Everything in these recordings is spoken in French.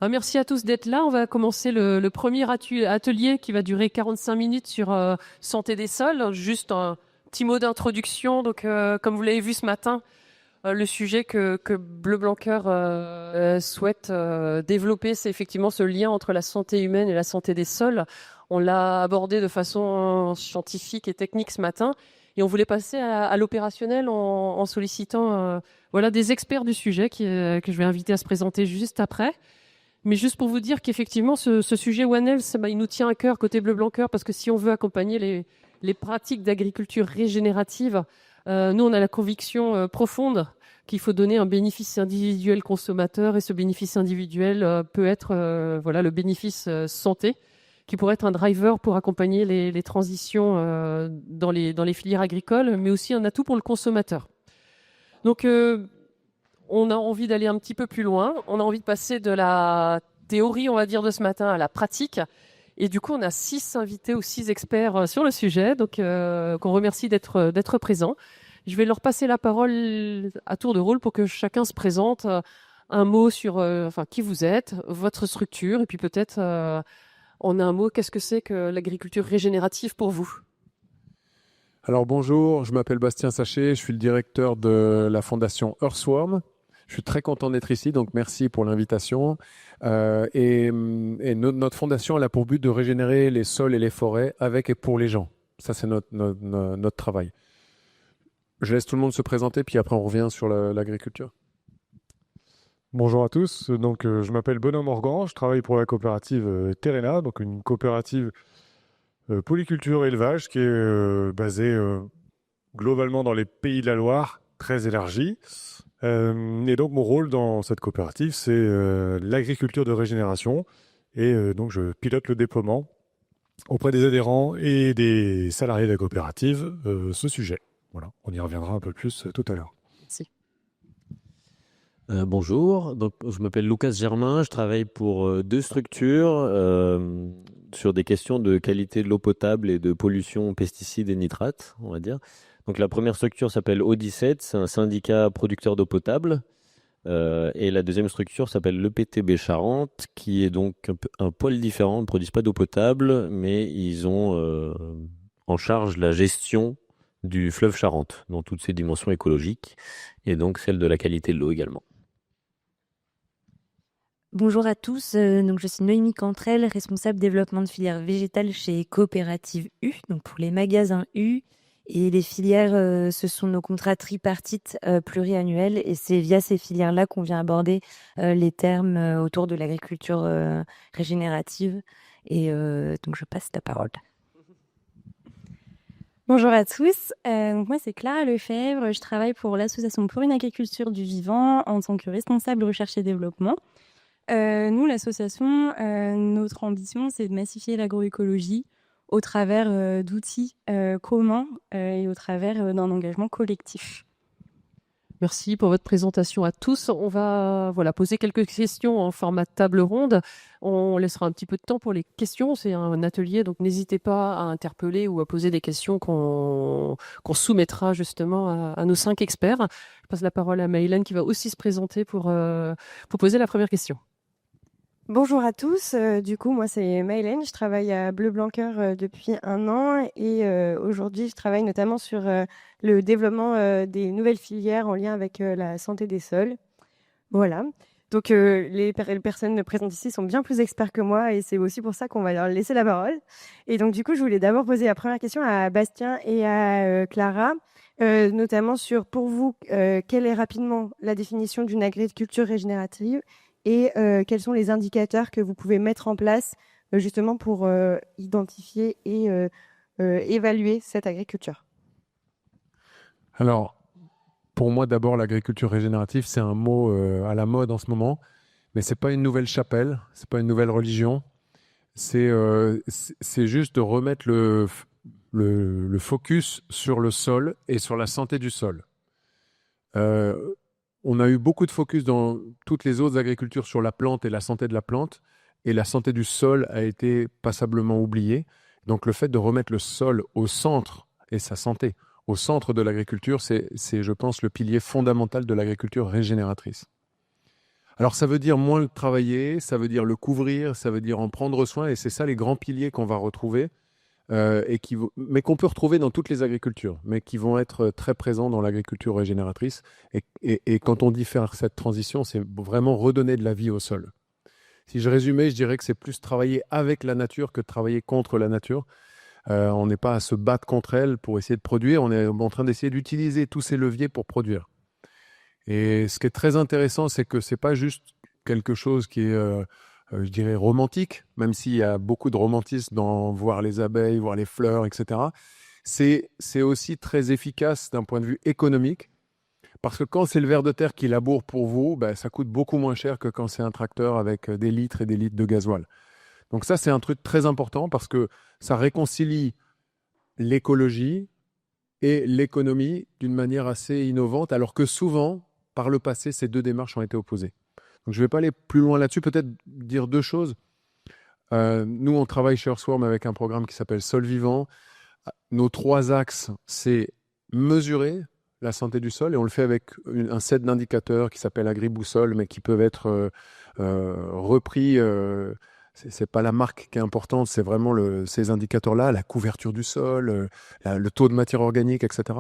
Merci à tous d'être là. On va commencer le premier atelier qui va durer 45 minutes sur santé des sols. Juste un petit mot d'introduction. Donc, comme vous l'avez vu ce matin, le sujet que Bleu Blanc Cœur souhaite développer, c'est effectivement ce lien entre la santé humaine et la santé des sols. On l'a abordé de façon scientifique et technique ce matin, et on voulait passer à l'opérationnel en sollicitant des experts du sujet que je vais inviter à se présenter juste après. Mais juste pour vous dire qu'effectivement, ce sujet One Health, il nous tient à cœur côté Bleu Blanc Cœur, parce que si on veut accompagner les pratiques d'agriculture régénérative, nous, on a la conviction profonde qu'il faut donner un bénéfice individuel consommateur, et ce bénéfice individuel peut être le bénéfice santé, qui pourrait être un driver pour accompagner les transitions dans les filières agricoles, mais aussi un atout pour le consommateur. Donc, on a envie d'aller un petit peu plus loin. On a envie de passer de la théorie, on va dire, de ce matin à la pratique. Et du coup, on a 6 invités ou 6 experts sur le sujet, donc qu'on remercie d'être présents. Je vais leur passer la parole à tour de rôle pour que chacun se présente, un mot sur qui vous êtes, votre structure, et puis peut-être en un mot, qu'est-ce que c'est que l'agriculture régénérative pour vous? Alors bonjour, je m'appelle Bastien Sachet, je suis le directeur de la fondation Earthworm. Je suis très content d'être ici, donc merci pour l'invitation. Notre fondation, elle a pour but de régénérer les sols et les forêts avec et pour les gens. Ça, c'est notre travail. Je laisse tout le monde se présenter, puis après on revient sur l'agriculture. Bonjour à tous, donc je m'appelle Benoît Morgan, je travaille pour la coopérative Terrena, donc une coopérative polyculture et élevage qui est basée globalement dans les Pays de la Loire, très élargie. Et donc mon rôle dans cette coopérative, c'est l'agriculture de régénération. Et donc je pilote le déploiement auprès des adhérents et des salariés de la coopérative, ce sujet. Voilà, on y reviendra un peu plus tout à l'heure. Merci. Bonjour, donc, je m'appelle Lucas Germain, je travaille pour 2 structures sur des questions de qualité de l'eau potable et de pollution pesticides et nitrates, on va dire. Donc la première structure s'appelle Eau17, c'est un syndicat producteur d'eau potable. Et la deuxième structure s'appelle l'EPTB Charente, qui est donc un pôle différent. Ils ne produisent pas d'eau potable, mais ils ont en charge la gestion du fleuve Charente, dans toutes ses dimensions écologiques, et donc celle de la qualité de l'eau également. Bonjour à tous, donc je suis Noémie Cantrel, responsable développement de filière végétale chez Coopérative U, donc pour les magasins U. Et les filières, ce sont nos contrats tripartites pluriannuels, et c'est via ces filières-là qu'on vient aborder les termes autour de l'agriculture régénérative. Et donc je passe la parole. Bonjour à tous, donc moi c'est Clara Lefebvre, je travaille pour l'Association pour une agriculture du vivant en tant que responsable recherche et développement. Nous, l'association, notre ambition, c'est de massifier l'agroécologie au travers d'outils communs et au travers d'un engagement collectif. Merci pour votre présentation à tous. On va poser quelques questions en format table ronde. On laissera un petit peu de temps pour les questions. C'est un atelier, donc n'hésitez pas à interpeller ou à poser des questions qu'on soumettra justement à nos 5 experts. Je passe la parole à Maëlène qui va aussi se présenter pour poser la première question. Bonjour à tous, du coup moi c'est Maëlène, je travaille à Bleu Blanc Cœur depuis 1 an et aujourd'hui je travaille notamment sur le développement des nouvelles filières en lien avec la santé des sols. Voilà, donc les personnes présentes ici sont bien plus experts que moi et c'est aussi pour ça qu'on va leur laisser la parole. Et donc du coup je voulais d'abord poser la première question à Bastien et à Clara, notamment sur pour vous quelle est rapidement la définition d'une agriculture régénérative et quels sont les indicateurs que vous pouvez mettre en place justement pour identifier et évaluer cette agriculture? Alors, pour moi, d'abord, l'agriculture régénérative, c'est un mot à la mode en ce moment, mais ce n'est pas une nouvelle chapelle, ce n'est pas une nouvelle religion. C'est juste de remettre le focus sur le sol et sur la santé du sol. On a eu beaucoup de focus dans toutes les autres agricultures sur la plante et la santé de la plante, et la santé du sol a été passablement oubliée. Donc le fait de remettre le sol au centre et sa santé au centre de l'agriculture, c'est, je pense, le pilier fondamental de l'agriculture régénératrice. Alors ça veut dire moins le travailler, ça veut dire le couvrir, ça veut dire en prendre soin, et c'est ça les grands piliers qu'on va retrouver, mais qu'on peut retrouver dans toutes les agricultures, mais qui vont être très présents dans l'agriculture régénératrice. Et quand on dit faire cette transition, c'est vraiment redonner de la vie au sol. Si je résumais, je dirais que c'est plus travailler avec la nature que de travailler contre la nature. On n'est pas à se battre contre elle pour essayer de produire, on est en train d'essayer d'utiliser tous ces leviers pour produire. Et ce qui est très intéressant, c'est que c'est pas juste quelque chose qui est, je dirais, romantique, même s'il y a beaucoup de romantisme dans voir les abeilles, voir les fleurs, etc. C'est aussi très efficace d'un point de vue économique, parce que quand c'est le ver de terre qui laboure pour vous, ben, ça coûte beaucoup moins cher que quand c'est un tracteur avec des litres et des litres de gasoil. Donc ça, c'est un truc très important parce que ça réconcilie l'écologie et l'économie d'une manière assez innovante, alors que souvent, par le passé, ces deux démarches ont été opposées. Donc je ne vais pas aller plus loin là-dessus, peut-être dire deux choses. Nous, on travaille chez Earthworm avec un programme qui s'appelle Sol Vivant. Nos 3 axes, c'est mesurer la santé du sol, et on le fait avec un set d'indicateurs qui s'appelle AgriBoussole, mais qui peuvent être repris. C'est pas la marque qui est importante, c'est vraiment ces indicateurs-là, la couverture du sol, le taux de matière organique, etc.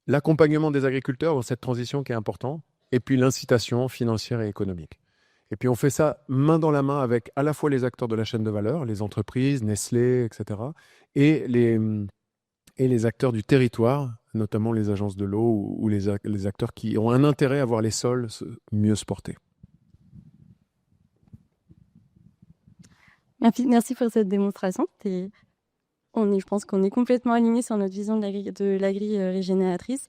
L'accompagnement des agriculteurs dans cette transition qui est important, et puis l'incitation financière et économique. Et puis on fait ça main dans la main avec à la fois les acteurs de la chaîne de valeur, les entreprises, Nestlé, etc., et les acteurs du territoire, notamment les agences de l'eau ou les acteurs qui ont un intérêt à voir les sols mieux se porter. Merci pour cette démonstration. Je pense qu'on est complètement alignés sur notre vision de l'agri régénératrice.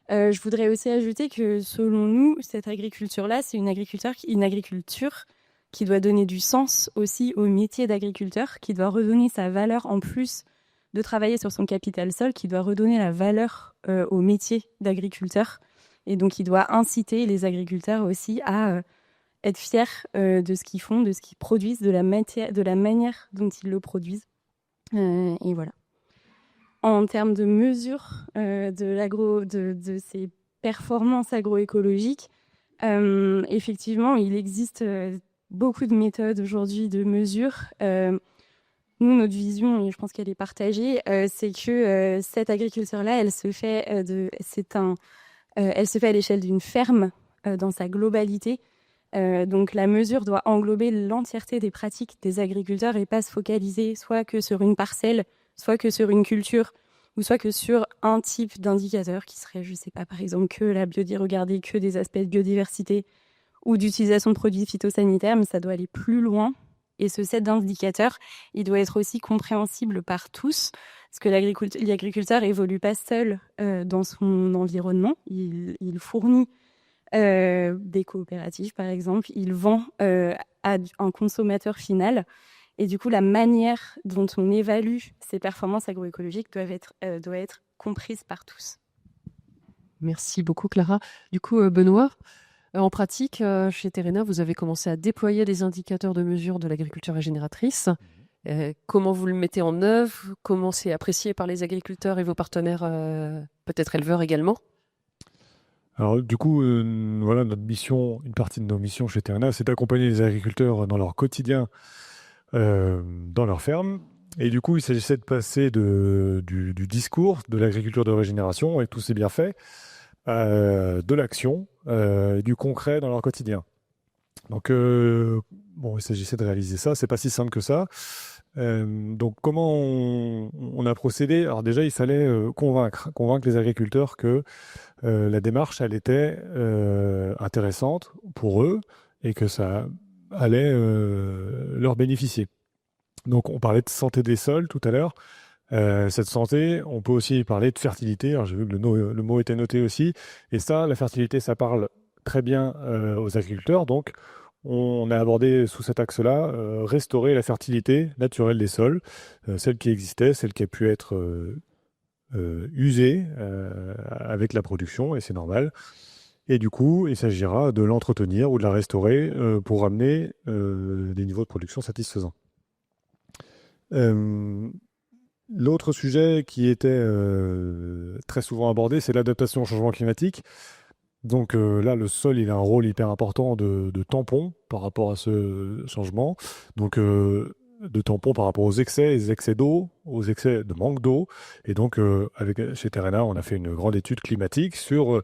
Je voudrais aussi ajouter que selon nous, cette agriculture-là, c'est une agriculture qui doit donner du sens aussi au métier d'agriculteur, qui doit redonner sa valeur en plus de travailler sur son capital sol, qui doit redonner la valeur au métier d'agriculteur. Et donc, qui doit inciter les agriculteurs aussi à être fiers de ce qu'ils font, de ce qu'ils produisent, de la manière dont ils le produisent. Et voilà. En termes de mesure de ces performances agroécologiques, effectivement, il existe beaucoup de méthodes aujourd'hui de mesure. Nous, notre vision, et je pense qu'elle est partagée, c'est que cette agriculture-là, elle se fait à l'échelle d'une ferme dans sa globalité. Donc la mesure doit englober l'entièreté des pratiques des agriculteurs et pas se focaliser soit que sur une parcelle, soit que sur une culture, ou soit que sur un type d'indicateur qui serait, je sais pas, par exemple, que regarder que des aspects de biodiversité ou d'utilisation de produits phytosanitaires, mais ça doit aller plus loin. Et ce set d'indicateurs, il doit être aussi compréhensible par tous, parce que l'agriculteur évolue pas seul dans son environnement. Il fournit des coopératives, par exemple. Il vend à un consommateur final. Et du coup, la manière dont on évalue ces performances agroécologiques doit être comprise par tous. Merci beaucoup, Clara. Du coup, Benoît, en pratique, chez Terrena, vous avez commencé à déployer des indicateurs de mesure de l'agriculture régénératrice. Comment vous le mettez en œuvre? Comment c'est apprécié par les agriculteurs et vos partenaires, peut-être éleveurs également? Alors du coup, voilà, une partie de nos missions chez Terrena, c'est d'accompagner les agriculteurs dans leur quotidien, dans leur ferme. Et du coup, il s'agissait de passer du discours de l'agriculture de régénération et tous ces bienfaits, de l'action, du concret dans leur quotidien. Donc, il s'agissait de réaliser ça. C'est pas si simple que ça. Donc, comment on a procédé? Alors déjà, il fallait convaincre les agriculteurs que la démarche, elle était intéressante pour eux et que ça allait leur bénéficier. Donc, on parlait de santé des sols tout à l'heure. Cette santé, on peut aussi parler de fertilité. Alors, j'ai vu que le mot était noté aussi. Et ça, la fertilité, ça parle très bien aux agriculteurs. Donc, on a abordé sous cet axe-là, restaurer la fertilité naturelle des sols, celle qui existait, celle qui a pu être usée avec la production, et c'est normal. Et du coup, il s'agira de l'entretenir ou de la restaurer pour amener des niveaux de production satisfaisants. L'autre sujet qui était très souvent abordé, c'est l'adaptation au changement climatique. Donc là, le sol, il a un rôle hyper important de tampon par rapport à ce changement. Donc de tampon par rapport aux excès, les excès d'eau, aux excès de manque d'eau. Et donc chez Terrena, on a fait une grande étude climatique sur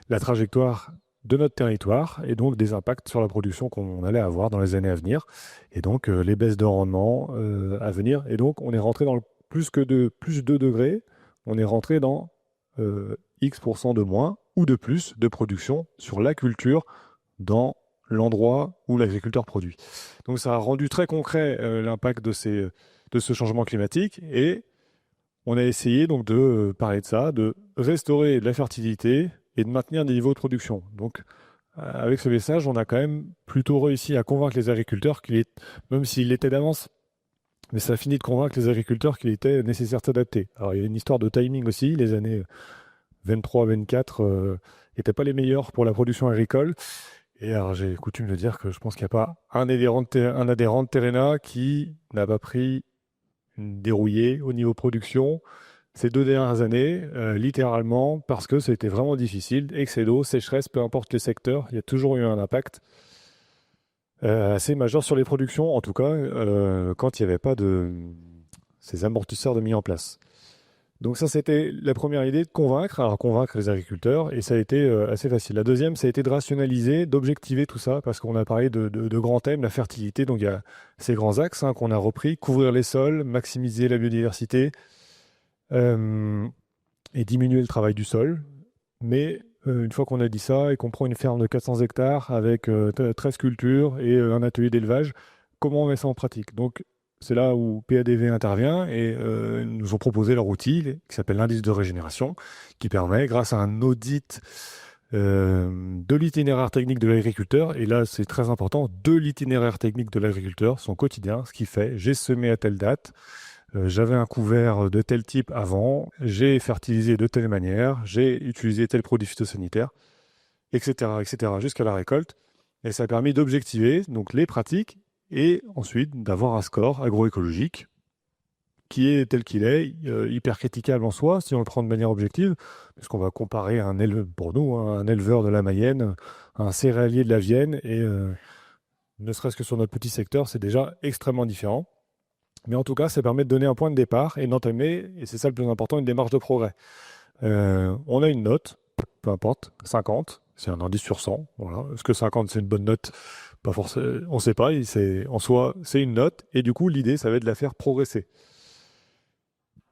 la trajectoire de notre territoire et donc des impacts sur la production qu'on allait avoir dans les années à venir. Et donc les baisses de rendement à venir. Et donc on est rentré dans le plus 2 degrés. On est rentré dans X% de moins ou de plus de production sur la culture dans l'endroit où l'agriculteur produit. Donc ça a rendu très concret l'impact de ce changement climatique et on a essayé donc de parler de ça, de restaurer la fertilité et de maintenir des niveaux de production. Donc avec ce message, on a quand même plutôt réussi à convaincre les agriculteurs même s'il était d'avance, mais ça a fini de convaincre les agriculteurs qu'il était nécessaire de s'adapter. Alors il y a une histoire de timing aussi, les années 23-24 n'étaient pas les meilleures pour la production agricole. Et alors j'ai coutume de dire que je pense qu'il n'y a pas un adhérent de Terrena qui n'a pas pris une dérouillée au niveau production ces 2 dernières années, littéralement, parce que c'était vraiment difficile. Excès d'eau, sécheresse, peu importe les secteurs, il y a toujours eu un impact assez majeur sur les productions, en tout cas quand il n'y avait pas ces amortisseurs de mis en place. Donc ça, c'était la première idée, de convaincre les agriculteurs, et ça a été assez facile. La deuxième, ça a été de rationaliser, d'objectiver tout ça, parce qu'on a parlé de grands thèmes, la fertilité, donc il y a ces grands axes qu'on a repris, couvrir les sols, maximiser la biodiversité, et diminuer le travail du sol. Mais une fois qu'on a dit ça, et qu'on prend une ferme de 400 hectares avec 13 cultures et un atelier d'élevage, comment on met ça en pratique? Donc, c'est là où PADV intervient et ils nous ont proposé leur outil qui s'appelle l'indice de régénération, qui permet, grâce à un audit de l'itinéraire technique de l'agriculteur, et là c'est très important, de l'itinéraire technique de l'agriculteur, son quotidien, ce qu'il fait. J'ai semé à telle date, j'avais un couvert de tel type avant, j'ai fertilisé de telle manière, j'ai utilisé tel produit phytosanitaire, etc., etc., jusqu'à la récolte. Et ça a permis d'objectiver donc les pratiques et ensuite d'avoir un score agroécologique qui est tel qu'il est, hyper critiquable en soi, si on le prend de manière objective, puisqu'on va comparer pour nous, un éleveur de la Mayenne, un céréalier de la Vienne, et ne serait-ce que sur notre petit secteur, c'est déjà extrêmement différent. Mais en tout cas, ça permet de donner un point de départ et d'entamer, et c'est ça le plus important, une démarche de progrès. On a une note, peu importe, 50, c'est un indice sur 100. Voilà. Est-ce que 50, c'est une bonne note? Pas forcément, on ne sait pas, en soi, c'est une note, et du coup, l'idée, ça va être de la faire progresser.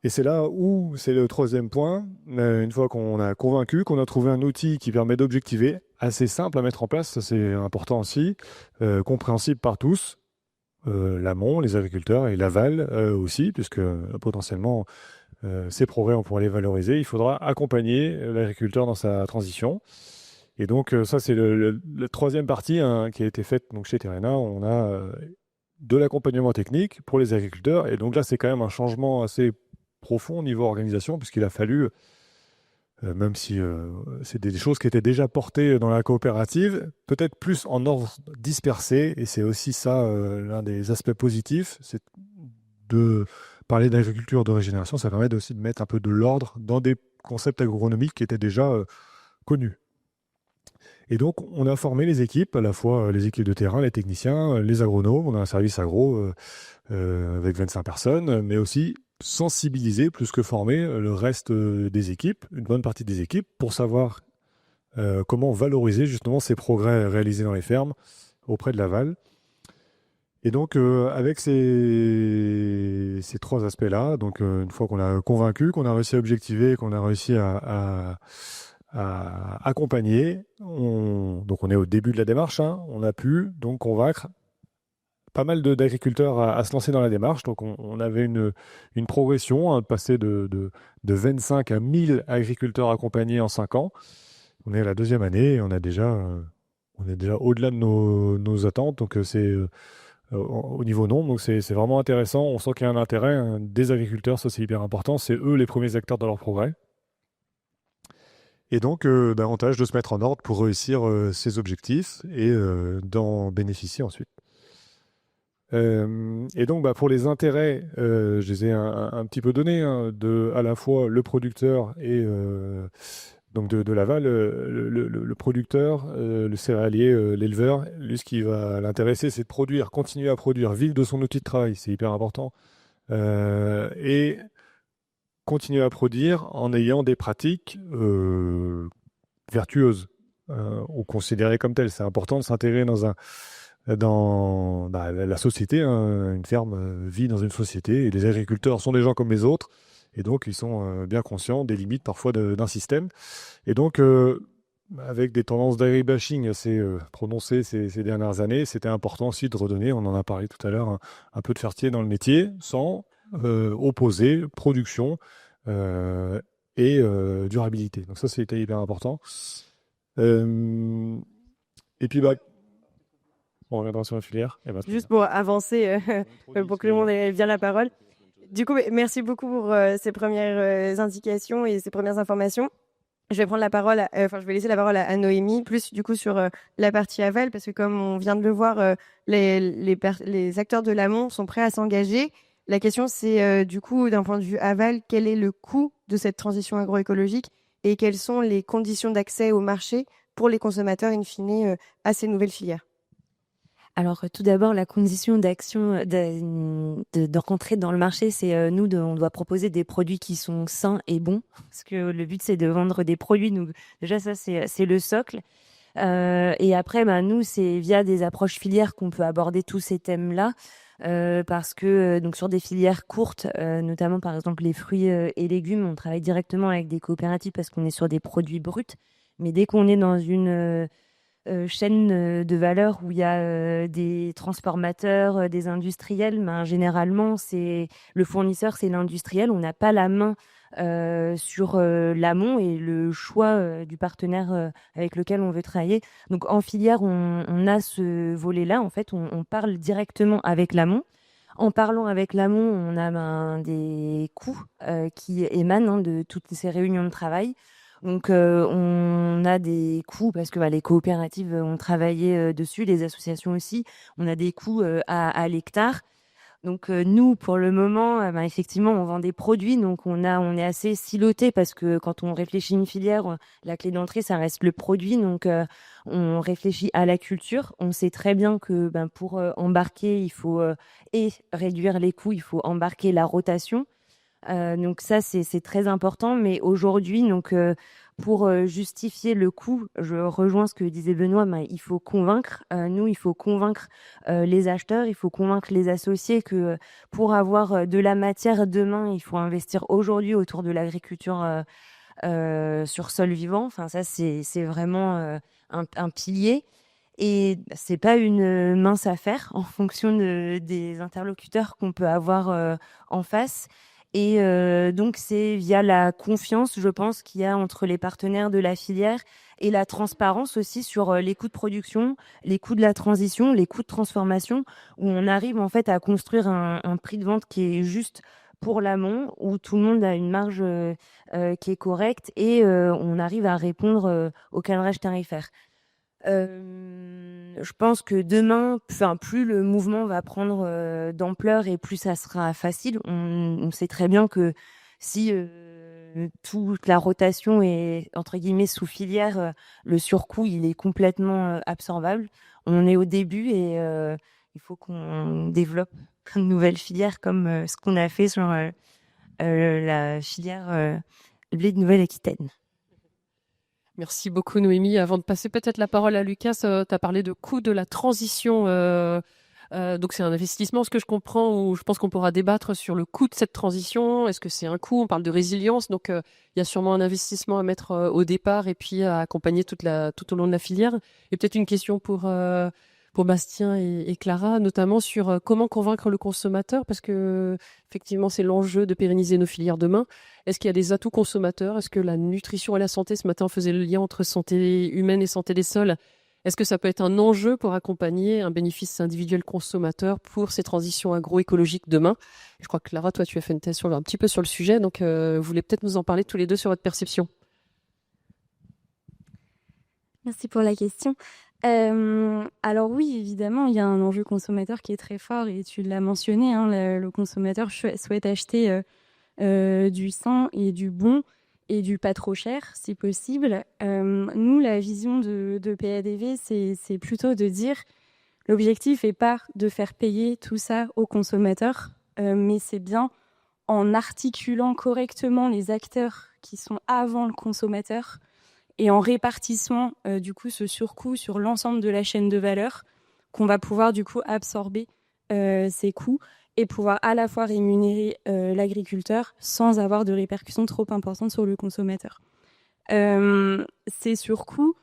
Et c'est là où c'est le troisième point. Une fois qu'on a convaincu, qu'on a trouvé un outil qui permet d'objectiver, assez simple à mettre en place, ça c'est important aussi, compréhensible par tous, l'amont, les agriculteurs, et l'aval aussi, puisque potentiellement, ces progrès, on pourra les valoriser. Il faudra accompagner l'agriculteur dans sa transition. Et donc, ça, c'est la troisième partie qui a été faite donc, chez Terrena. On a de l'accompagnement technique pour les agriculteurs. Et donc là, c'est quand même un changement assez profond au niveau organisation, puisqu'il a fallu, même si c'est des choses qui étaient déjà portées dans la coopérative, peut-être plus en ordre dispersé. Et c'est aussi ça, l'un des aspects positifs, c'est de parler d'agriculture de régénération. Ça permet aussi de mettre un peu de l'ordre dans des concepts agronomiques qui étaient déjà connus. Et donc, on a formé les équipes, à la fois les équipes de terrain, les techniciens, les agronomes. On a un service agro avec 25 personnes, mais aussi sensibiliser, plus que former, le reste des équipes, une bonne partie des équipes, pour savoir comment valoriser justement ces progrès réalisés dans les fermes auprès de l'aval. Et donc, avec ces 3 aspects-là, donc une fois qu'on a convaincu, qu'on a réussi à objectiver, qu'on a réussi à accompagner. Donc on est au début de la démarche, on a pu donc convaincre pas mal d'agriculteurs à se lancer dans la démarche. Donc on avait une progression, de passer de 25 à 1000 agriculteurs accompagnés en 5 ans. On est à la 2e année et on est déjà au-delà de nos attentes. Donc c'est au niveau nombre, donc c'est vraiment intéressant. On sent qu'il y a un intérêt des agriculteurs, ça c'est hyper important. C'est eux les premiers acteurs dans leur progrès. Et donc, davantage de se mettre en ordre pour réussir ses objectifs et d'en bénéficier ensuite. Et donc, pour les intérêts, je les ai un petit peu donnés, de à la fois le producteur et Donc de l'aval, le producteur, le céréalier, l'éleveur, lui, ce qui va l'intéresser, c'est de produire, continuer à produire, vivre de son outil de travail, c'est hyper important. Et continuer à produire en ayant des pratiques vertueuses ou considérées comme telles. C'est important de s'intégrer dans la société, hein. Une ferme vit dans une société et les agriculteurs sont des gens comme les autres et donc ils sont bien conscients des limites parfois d'un système. Et donc, avec des tendances d'agribashing assez prononcées ces dernières années, c'était important aussi de redonner, on en a parlé tout à l'heure, un peu de fierté dans le métier sans opposer production et durabilité. Donc ça, c'était hyper important. Et puis, on reviendra sur la filière. Juste pour avancer, pour que le monde ait bien la parole. Du coup, merci beaucoup pour ces premières indications et ces premières informations. Je vais prendre la parole, je vais laisser la parole à Noémie, plus du coup sur la partie aval, parce que comme on vient de le voir, les acteurs de l'amont sont prêts à s'engager. La question, c'est du coup, d'un point de vue aval, quel est le coût de cette transition agroécologique et quelles sont les conditions d'accès au marché pour les consommateurs, in fine, à ces nouvelles filières? Alors, tout d'abord, la condition d'action, de rentrer dans le marché, c'est on doit proposer des produits qui sont sains et bons, parce que le but, c'est de vendre des produits. Donc, déjà, ça, c'est le socle. Et après, nous, c'est via des approches filières qu'on peut aborder tous ces thèmes-là, parce que donc sur des filières courtes, notamment par exemple les fruits et légumes, on travaille directement avec des coopératives parce qu'on est sur des produits bruts. Mais dès qu'on est dans une chaîne de valeur où il y a des transformateurs, des industriels, généralement, c'est le fournisseur, c'est l'industriel. On n'a pas la main sur l'amont et le choix du partenaire avec lequel on veut travailler. Donc, en filière, on a ce volet-là. En fait, on parle directement avec l'amont. En parlant avec l'amont, on a des coûts qui émanent de toutes ces réunions de travail. Donc, on a des coûts parce que les coopératives ont travaillé dessus, les associations aussi. On a des coûts à l'hectare. Donc, nous, pour le moment, effectivement, on vend des produits. Donc, on est assez siloté parce que quand on réfléchit une filière, la clé d'entrée, ça reste le produit. Donc, on réfléchit à la culture. On sait très bien que pour embarquer, il faut et réduire les coûts, il faut embarquer la rotation. Donc ça, c'est très important. Mais aujourd'hui, pour justifier le coût, je rejoins ce que disait Benoît, il faut convaincre. Il faut convaincre les acheteurs, il faut convaincre les associés que pour avoir de la matière demain, il faut investir aujourd'hui autour de l'agriculture sur sol vivant. Enfin, ça, c'est vraiment un pilier. Et c'est pas une mince affaire en fonction des interlocuteurs qu'on peut avoir en face. Et donc, c'est via la confiance, je pense, qu'il y a entre les partenaires de la filière et la transparence aussi sur les coûts de production, les coûts de la transition, les coûts de transformation, où on arrive en fait à construire un prix de vente qui est juste pour l'amont, où tout le monde a une marge qui est correcte et on arrive à répondre au cadrage tarifaire. Je pense que demain, plus le mouvement va prendre d'ampleur et plus ça sera facile. On sait très bien que si toute la rotation est entre guillemets sous filière, le surcoût il est complètement absorbable. On est au début et il faut qu'on développe une nouvelle filière comme ce qu'on a fait sur la filière blé de Nouvelle-Aquitaine. Merci beaucoup Noémie. Avant de passer peut-être la parole à Lucas, tu as parlé de coût de la transition. Donc c'est un investissement, ce que je comprends, où je pense qu'on pourra débattre sur le coût de cette transition. Est-ce que c'est un coût? On parle de résilience, donc il y a sûrement un investissement à mettre au départ et puis à accompagner tout au long de la filière. Et peut-être une question pour Bastien et Clara, notamment sur comment convaincre le consommateur, parce que effectivement c'est l'enjeu de pérenniser nos filières demain. Est-ce qu'il y a des atouts consommateurs? Est-ce que la nutrition et la santé, ce matin on faisait le lien entre santé humaine et santé des sols, est-ce que ça peut être un enjeu pour accompagner un bénéfice individuel consommateur pour ces transitions agroécologiques demain? Je crois que Clara, toi tu as fait une thèse un petit peu sur le sujet, donc vous voulez peut-être nous en parler tous les deux sur votre perception. Merci pour la question. Alors oui, évidemment, il y a un enjeu consommateur qui est très fort et tu l'as mentionné, le consommateur souhaite acheter du sain et du bon. et du pas trop cher, si possible. Nous, la vision de PADV, c'est plutôt de dire l'objectif n'est pas de faire payer tout ça aux consommateurs, mais c'est bien en articulant correctement les acteurs qui sont avant le consommateur et en répartissant du coup ce surcoût sur l'ensemble de la chaîne de valeur qu'on va pouvoir du coup absorber ces coûts et pouvoir à la fois rémunérer l'agriculteur sans avoir de répercussions trop importantes sur le consommateur. Ces surcoûts,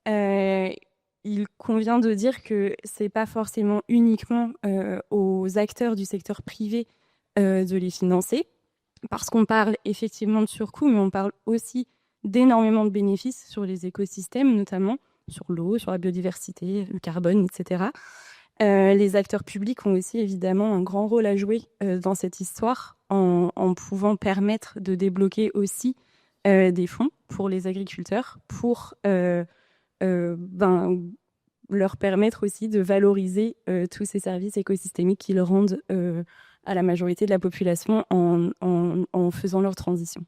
il convient de dire que c'est pas forcément uniquement aux acteurs du secteur privé de les financer, parce qu'on parle effectivement de surcoûts, mais on parle aussi d'énormément de bénéfices sur les écosystèmes, notamment sur l'eau, sur la biodiversité, le carbone, etc. Les acteurs publics ont aussi évidemment un grand rôle à jouer dans cette histoire en pouvant permettre de débloquer aussi des fonds pour les agriculteurs pour leur permettre aussi de valoriser tous ces services écosystémiques qu'ils rendent à la majorité de la population en faisant leur transition.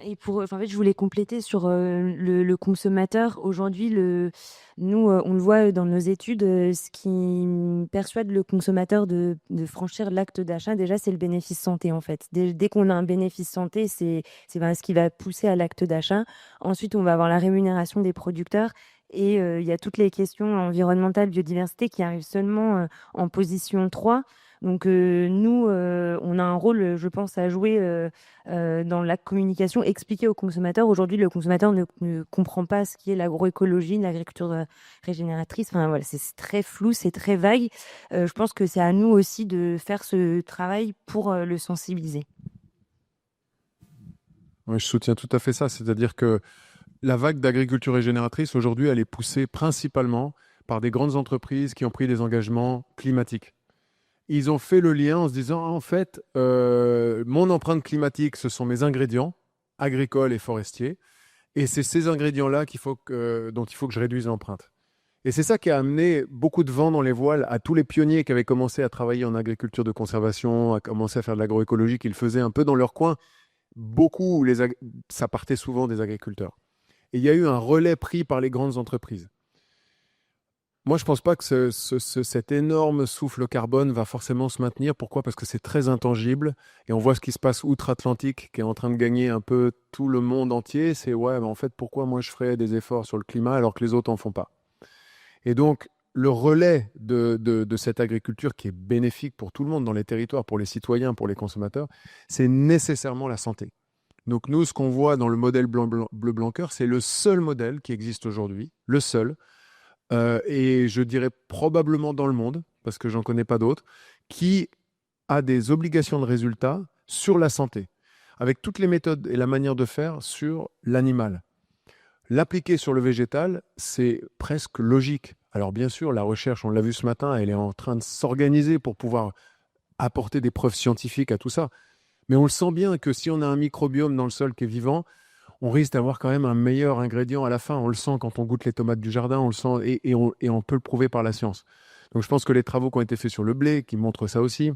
Et en fait, je voulais compléter sur le consommateur. Aujourd'hui, nous, on le voit dans nos études, ce qui persuade le consommateur de franchir l'acte d'achat, déjà, c'est le bénéfice santé, en fait. Dès qu'on a un bénéfice santé, c'est ce qui va pousser à l'acte d'achat. Ensuite, on va avoir la rémunération des producteurs. Et il y a toutes les questions environnementales, biodiversité qui arrivent seulement en position 3. Donc nous, on a un rôle, je pense, à jouer dans la communication, expliquer aux consommateurs. Aujourd'hui, le consommateur ne comprend pas ce qui est l'agroécologie, l'agriculture régénératrice. Enfin voilà, c'est très flou, c'est très vague. Je pense que c'est à nous aussi de faire ce travail pour le sensibiliser. Oui, je soutiens tout à fait ça. C'est-à-dire que la vague d'agriculture régénératrice, aujourd'hui, elle est poussée principalement par des grandes entreprises qui ont pris des engagements climatiques. Ils ont fait le lien en se disant, en fait, mon empreinte climatique, ce sont mes ingrédients agricoles et forestiers, et c'est ces ingrédients-là dont il faut que je réduise l'empreinte. Et c'est ça qui a amené beaucoup de vent dans les voiles à tous les pionniers qui avaient commencé à travailler en agriculture de conservation, à commencer à faire de l'agroécologie, qu'ils faisaient un peu dans leur coin. Beaucoup, ça partait souvent des agriculteurs. Et il y a eu un relais pris par les grandes entreprises. Moi, je ne pense pas que cet énorme souffle carbone va forcément se maintenir. Pourquoi ? Parce que c'est très intangible. Et on voit ce qui se passe outre-Atlantique, qui est en train de gagner un peu tout le monde entier. C'est, ouais, mais en fait, pourquoi moi je ferais des efforts sur le climat alors que les autres n'en font pas ? Et donc, le relais de cette agriculture qui est bénéfique pour tout le monde dans les territoires, pour les citoyens, pour les consommateurs, c'est nécessairement la santé. Donc nous, ce qu'on voit dans le modèle bleu-blanc-cœur, c'est le seul modèle qui existe aujourd'hui, le seul, et je dirais probablement dans le monde, parce que j'en connais pas d'autres, qui a des obligations de résultat sur la santé, avec toutes les méthodes et la manière de faire sur l'animal. L'appliquer sur le végétal, c'est presque logique. Alors bien sûr, la recherche, on l'a vu ce matin, elle est en train de s'organiser pour pouvoir apporter des preuves scientifiques à tout ça. Mais on le sent bien que si on a un microbiome dans le sol qui est vivant, on risque d'avoir quand même un meilleur ingrédient à la fin. On le sent quand on goûte les tomates du jardin, on le sent et on peut le prouver par la science. Donc je pense que les travaux qui ont été faits sur le blé, qui montrent ça aussi,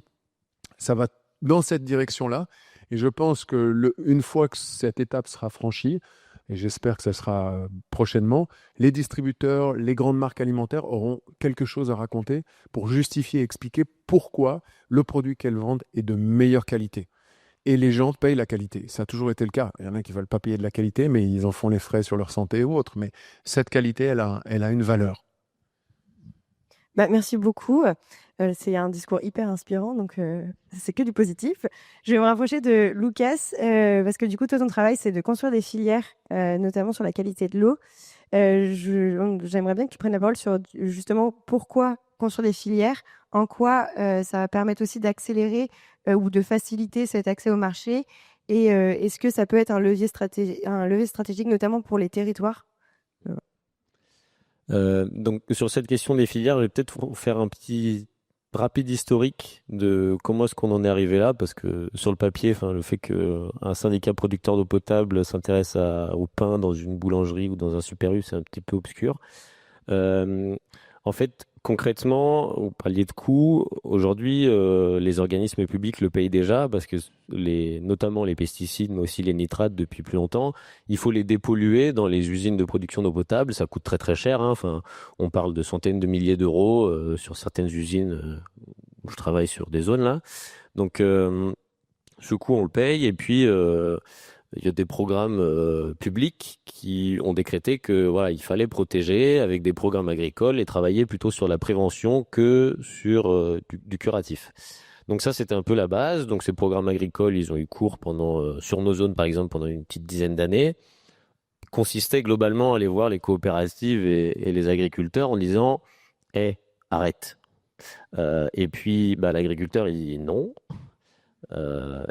ça va dans cette direction-là. Et je pense que une fois que cette étape sera franchie, et j'espère que ça sera prochainement, les distributeurs, les grandes marques alimentaires auront quelque chose à raconter pour justifier et expliquer pourquoi le produit qu'elles vendent est de meilleure qualité. Et les gens payent la qualité. Ça a toujours été le cas. Il y en a qui ne veulent pas payer de la qualité, mais ils en font les frais sur leur santé ou autre. Mais cette qualité, elle a une valeur. Merci beaucoup. C'est un discours hyper inspirant, donc c'est que du positif. Je vais me rapprocher de Lucas, parce que du coup, toi, ton travail, c'est de construire des filières, notamment sur la qualité de l'eau. J'aimerais bien que tu prennes la parole sur justement pourquoi construire des filières, en quoi ça va permettre aussi d'accélérer ou de faciliter cet accès au marché, et est-ce que ça peut être un levier stratégique, notamment pour les territoires ? Donc sur cette question des filières, je vais peut-être vous faire un petit rapide historique de comment est-ce qu'on en est arrivé là, parce que sur le papier, le fait qu'un syndicat producteur d'eau potable s'intéresse au pain dans une boulangerie ou dans un Super U, c'est un petit peu obscur. En fait, concrètement, vous parliez de coûts. Aujourd'hui, les organismes publics le payent déjà parce que notamment les pesticides, mais aussi les nitrates depuis plus longtemps, il faut les dépolluer dans les usines de production d'eau potable. Ça coûte très très cher, hein. Enfin, on parle de centaines de milliers d'euros sur certaines usines où je travaille sur des zones là. Donc, ce coût, on le paye. Et puis, il y a des programmes publics qui ont décrété que voilà, il fallait protéger avec des programmes agricoles et travailler plutôt sur la prévention que sur du curatif. Donc ça, c'était un peu la base. Donc ces programmes agricoles, ils ont eu cours sur nos zones, par exemple, pendant une petite dizaine d'années. Consistait globalement à aller voir les coopératives et les agriculteurs en disant arrête. Et puis, l'agriculteur, il dit non.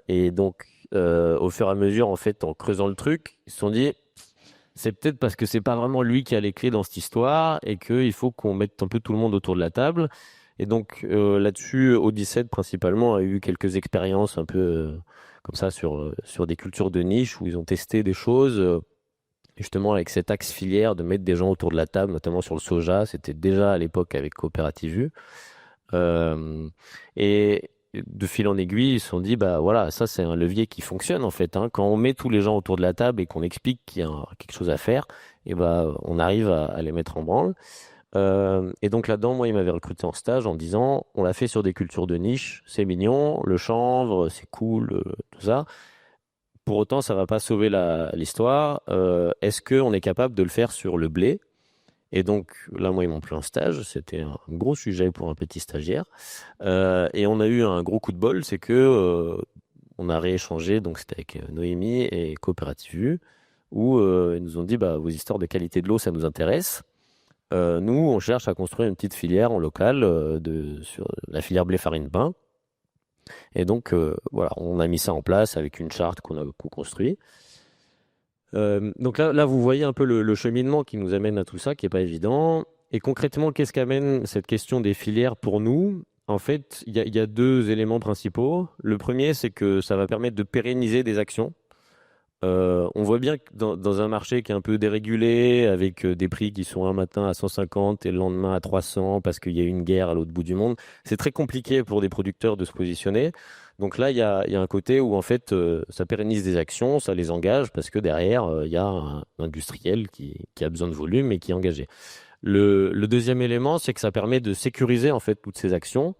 Et donc, au fur et à mesure, en fait, en creusant le truc, ils se sont dit, c'est peut-être parce que c'est pas vraiment lui qui a les clés dans cette histoire et qu'il faut qu'on mette un peu tout le monde autour de la table. Et donc, là-dessus, Odyssey, principalement, a eu quelques expériences un peu comme ça sur des cultures de niche où ils ont testé des choses, justement avec cet axe filière de mettre des gens autour de la table, notamment sur le soja. C'était déjà à l'époque avec Coopérative U. Et de fil en aiguille, ils se sont dit, voilà, ça c'est un levier qui fonctionne en fait, hein. Quand on met tous les gens autour de la table et qu'on explique qu'il y a quelque chose à faire, et on arrive à les mettre en branle. Et donc là-dedans, moi, ils m'avaient recruté en stage en disant, on l'a fait sur des cultures de niche, c'est mignon, le chanvre, c'est cool, tout ça. Pour autant, ça va pas sauver l'histoire. Est-ce qu'on est capable de le faire sur le blé? Et donc, là, moi, ils m'ont pris en stage. C'était un gros sujet pour un petit stagiaire. Et on a eu un gros coup de bol, c'est que on a rééchangé, donc c'était avec Noémie et Coopérative U, où ils nous ont dit, vos histoires de qualité de l'eau, ça nous intéresse. Nous, on cherche à construire une petite filière en local sur la filière blé-farine-pain. Et donc, voilà, on a mis ça en place avec une charte qu'on a co-construite. Donc là, vous voyez un peu le cheminement qui nous amène à tout ça, qui est pas évident. Et concrètement, qu'est-ce qu'amène cette question des filières pour nous? En fait, il y a deux éléments principaux. Le premier, c'est que ça va permettre de pérenniser des actions. On voit bien que dans un marché qui est un peu dérégulé, avec des prix qui sont un matin à 150 et le lendemain à 300 parce qu'il y a une guerre à l'autre bout du monde, c'est très compliqué pour des producteurs de se positionner. Donc là, il y a un côté où en fait, ça pérennise des actions, ça les engage parce que derrière, il y a un industriel qui a besoin de volume et qui est engagé. Le deuxième élément, c'est que ça permet de sécuriser en fait toutes ces actions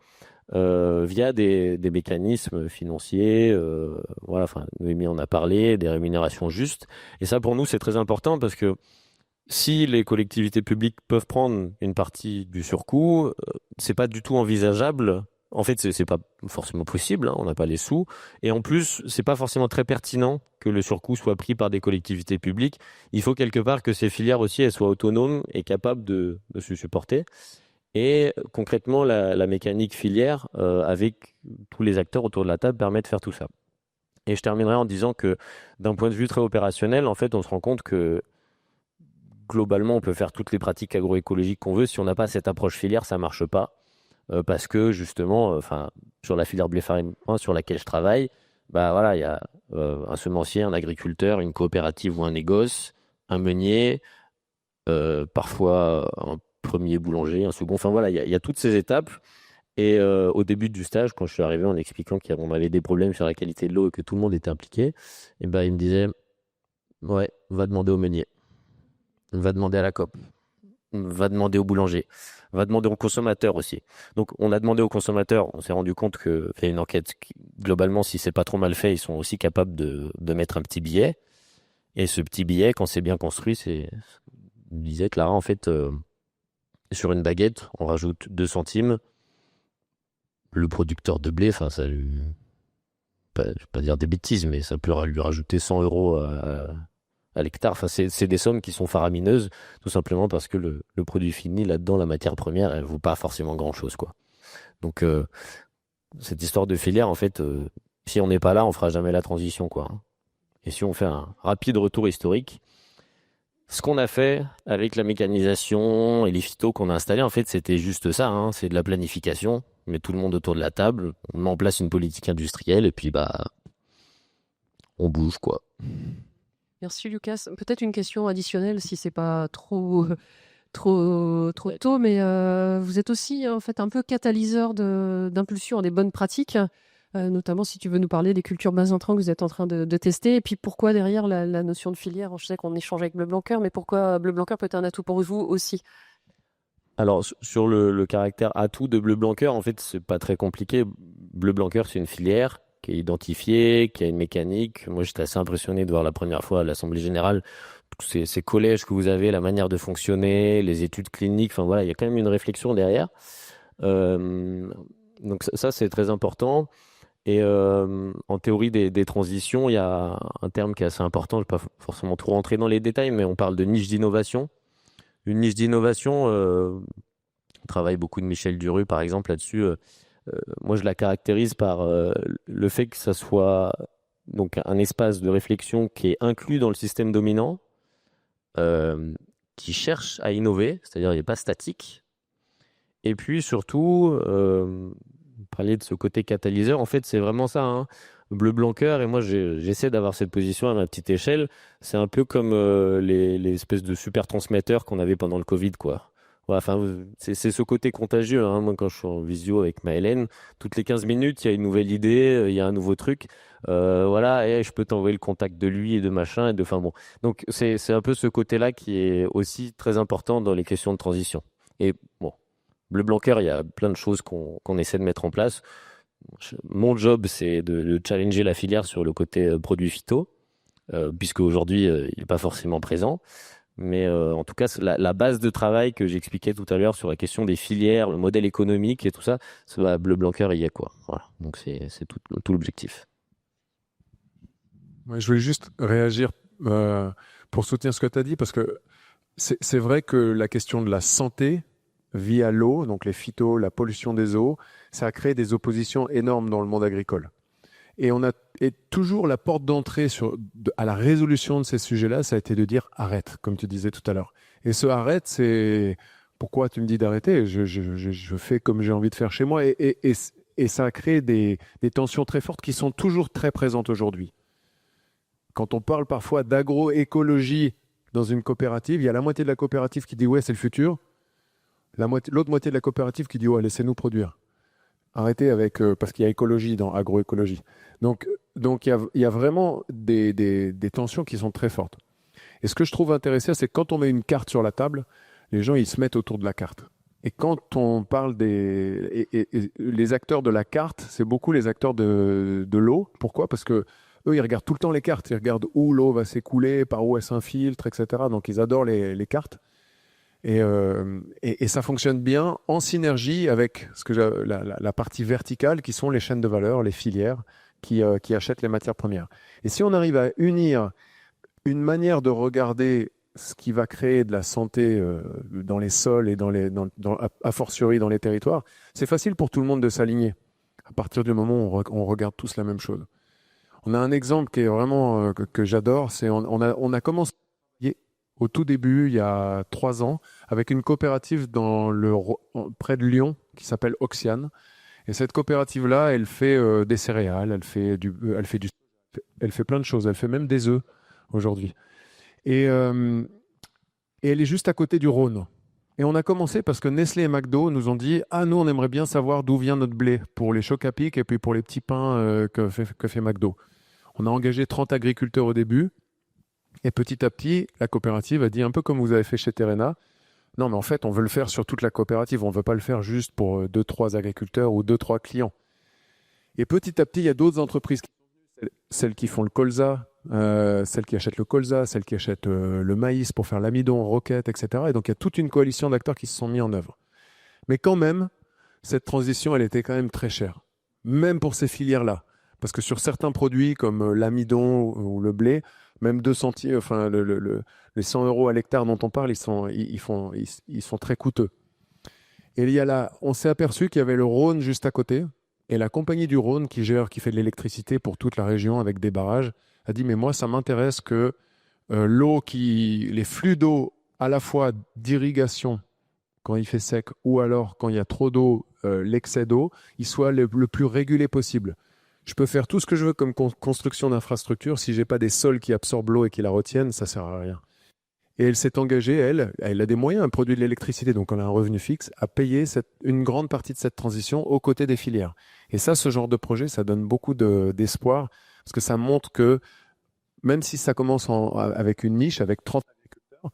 via des mécanismes financiers. Voilà, enfin, Noémie en a parlé, des rémunérations justes. Et ça, pour nous, c'est très important parce que si les collectivités publiques peuvent prendre une partie du surcoût, c'est pas du tout envisageable. En fait, c'est pas forcément possible, hein, on n'a pas les sous. Et en plus, c'est pas forcément très pertinent que le surcoût soit pris par des collectivités publiques. Il faut quelque part que ces filières aussi, elles soient autonomes et capables de se supporter. Et concrètement, la mécanique filière, avec tous les acteurs autour de la table, permet de faire tout ça. Et je terminerai en disant que d'un point de vue très opérationnel, en fait, on se rend compte que globalement, on peut faire toutes les pratiques agroécologiques qu'on veut. Si on n'a pas cette approche filière, ça marche pas. Parce que justement, sur la filière blé-farine sur laquelle je travaille, voilà, il y a un semencier, un agriculteur, une coopérative ou un négoce, un meunier, parfois un premier boulanger, un second. Enfin voilà, il y a toutes ces étapes. Et au début du stage, quand je suis arrivé en expliquant qu'on avait des problèmes sur la qualité de l'eau et que tout le monde était impliqué, et il me disait, ouais, va demander au meunier, va demander à la coop, va demander au boulanger, va demander aux consommateurs aussi. Donc on a demandé aux consommateurs, on s'est rendu compte que fait une enquête, globalement, si c'est pas trop mal fait, ils sont aussi capables de mettre un petit billet. Et ce petit billet, quand c'est bien construit, disait Clara, en fait, sur une baguette, on rajoute 2 centimes. Le producteur de blé, enfin, ça lui... je vais pas dire des bêtises, mais ça peut lui rajouter 100 euros à l'hectare. Enfin, c'est des sommes qui sont faramineuses, tout simplement parce que le produit fini, là-dedans, la matière première, elle vaut pas forcément grand-chose, quoi. Donc, cette histoire de filière, en fait, si on n'est pas là, on fera jamais la transition, quoi. Et si on fait un rapide retour historique, ce qu'on a fait avec la mécanisation et les phytos qu'on a installés, en fait, c'était juste ça, hein, c'est de la planification. On met tout le monde autour de la table, on met en place une politique industrielle et puis on bouge, quoi. Merci Lucas. Peut-être une question additionnelle si c'est pas trop trop tôt, mais vous êtes aussi en fait un peu catalyseur d'impulsion des bonnes pratiques, notamment si tu veux nous parler des cultures bas intrants que vous êtes en train de tester, et puis pourquoi derrière la notion de filière. Je sais qu'on échange avec Bleu Blanc Cœur, mais pourquoi Bleu Blanc Cœur peut être un atout pour vous aussi? Alors, sur le caractère atout de Bleu Blanc Cœur, en fait, c'est pas très compliqué. Bleu Blanc Cœur, c'est une filière qui est identifiée, qui a une mécanique. Moi, j'étais assez impressionné de voir la première fois à l'Assemblée Générale ces collèges que vous avez, la manière de fonctionner, les études cliniques. Enfin, voilà, il y a quand même une réflexion derrière. Donc, ça, c'est très important. Et en théorie des transitions, il y a un terme qui est assez important. Je ne vais pas forcément trop rentrer dans les détails, mais on parle de niche d'innovation. Une niche d'innovation, on travaille beaucoup de Michel Duru, par exemple, là-dessus. Moi, je la caractérise par le fait que ça soit donc un espace de réflexion qui est inclus dans le système dominant, qui cherche à innover, c'est-à-dire il n'est pas statique. Et puis surtout, parler de ce côté catalyseur, en fait, c'est vraiment ça, hein. Bleu Blanc Cœur, et moi j'essaie d'avoir cette position à ma petite échelle. C'est un peu comme les espèces de super transmetteurs qu'on avait pendant le Covid, quoi. Ouais, enfin, c'est ce côté contagieux, hein. Moi, quand je suis en visio avec Maëlène, toutes les 15 minutes, il y a une nouvelle idée, il y a un nouveau truc. Voilà, et je peux t'envoyer le contact de lui et de machin. Enfin bon. Donc, c'est un peu ce côté-là qui est aussi très important dans les questions de transition. Et bon, Bleu Blanc Cœur, il y a plein de choses qu'on essaie de mettre en place. Mon job, c'est de challenger la filière sur le côté produit phyto, puisque aujourd'hui, il n'est pas forcément présent. Mais en tout cas, la base de travail que j'expliquais tout à l'heure sur la question des filières, le modèle économique et tout ça, Bleu Blanc Cœur, il y a quoi. Voilà. Donc c'est tout l'objectif. Ouais, je voulais juste réagir pour soutenir ce que tu as dit, parce que c'est vrai que la question de la santé via l'eau, donc les phytos, la pollution des eaux, ça a créé des oppositions énormes dans le monde agricole. Et toujours la porte d'entrée à la résolution de ces sujets-là, ça a été de dire arrête, comme tu disais tout à l'heure. Et ce arrête, c'est pourquoi tu me dis d'arrêter? Je fais comme j'ai envie de faire chez moi. Et ça a créé des tensions très fortes qui sont toujours très présentes aujourd'hui. Quand on parle parfois d'agroécologie dans une coopérative, il y a la moitié de la coopérative qui dit ouais, c'est le futur. L'autre moitié de la coopérative qui dit ouais, laissez-nous produire. Arrêtez avec parce qu'il y a écologie dans agroécologie. Donc il y a vraiment des tensions qui sont très fortes. Et ce que je trouve intéressant, c'est que quand on met une carte sur la table, les gens ils se mettent autour de la carte. Et quand on parle les acteurs de la carte, c'est beaucoup les acteurs de l'eau. Pourquoi? Parce que eux, ils regardent tout le temps les cartes. Ils regardent où l'eau va s'écouler, par où elle s'infiltre, etc. Donc ils adorent les cartes. Et ça fonctionne bien en synergie avec la partie verticale qui sont les chaînes de valeur, les filières qui achètent les matières premières. Et si on arrive à unir une manière de regarder ce qui va créer de la santé dans les sols et a fortiori dans les territoires, c'est facile pour tout le monde de s'aligner. À partir du moment où on regarde tous la même chose. On a un exemple qui est vraiment que j'adore, c'est on a commencé au tout début, il y a 3 ans, avec une coopérative près de Lyon qui s'appelle Oxiane. Et cette coopérative-là, elle fait des céréales, elle fait plein de choses. Elle fait même des œufs aujourd'hui. Et elle est juste à côté du Rhône. Et on a commencé parce que Nestlé et McDo nous ont dit « Ah, nous, on aimerait bien savoir d'où vient notre blé pour les chocs à pic et puis pour les petits pains que fait McDo. » On a engagé 30 agriculteurs au début. Et petit à petit, la coopérative a dit, un peu comme vous avez fait chez Terena, non, mais en fait, on veut le faire sur toute la coopérative. On ne veut pas le faire juste pour 2-3 agriculteurs ou 2-3 clients. Et petit à petit, il y a d'autres entreprises, celles qui font le colza, celles qui achètent le colza, celles qui achètent le maïs pour faire l'amidon, roquette, etc. Et donc, il y a toute une coalition d'acteurs qui se sont mis en œuvre. Mais quand même, cette transition, elle était quand même très chère. Même pour ces filières-là. Parce que sur certains produits, comme l'amidon ou le blé, même 2 centimes, enfin les 100 € à l'hectare dont on parle, ils sont très coûteux. Et on s'est aperçu qu'il y avait le Rhône juste à côté, et la compagnie du Rhône qui fait de l'électricité pour toute la région avec des barrages, a dit mais moi ça m'intéresse que les flux d'eau à la fois d'irrigation quand il fait sec ou alors quand il y a trop d'eau, l'excès d'eau, il soit le plus régulé possible. Je peux faire tout ce que je veux comme construction d'infrastructure. Si j'ai pas des sols qui absorbent l'eau et qui la retiennent, ça sert à rien. Et elle s'est engagée, elle a des moyens, elle produit de l'électricité, donc elle a un revenu fixe, à payer une grande partie de cette transition aux côtés des filières. Et ça, ce genre de projet, ça donne beaucoup d'espoir, parce que ça montre que même si ça commence avec une niche, avec 30 agriculteurs,